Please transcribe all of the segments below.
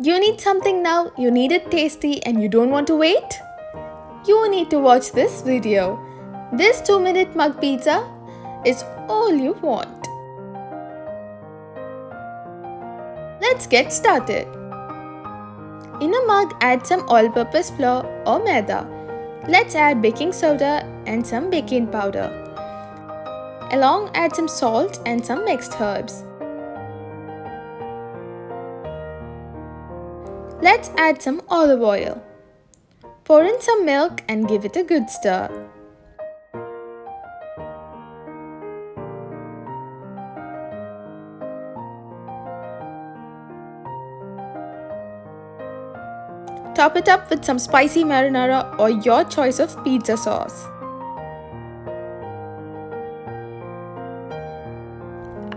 You need something now, you need it tasty, and you don't want to wait? You need to watch this video. This 2-minute mug pizza is all you want. Let's get started. In a mug, add some all-purpose flour or maida. Let's add baking soda and some baking powder. Along, add some salt and some mixed herbs. Let's add some olive oil. Pour in some milk and give it a good stir. Top it up with some spicy marinara or your choice of pizza sauce.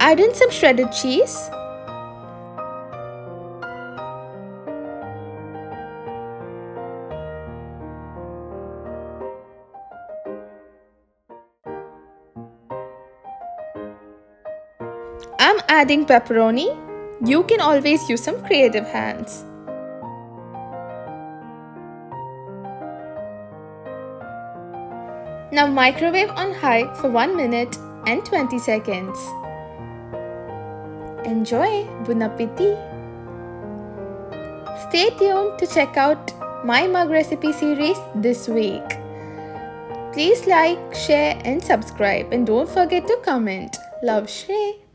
Add in some shredded cheese. I'm adding pepperoni. You can always use some creative hands. Now microwave on high for 1 minute and 20 seconds. Enjoy! Bon appetit! Stay tuned to check out my mug recipe series this week. Please like, share and subscribe, and don't forget to comment. Love, Shrey!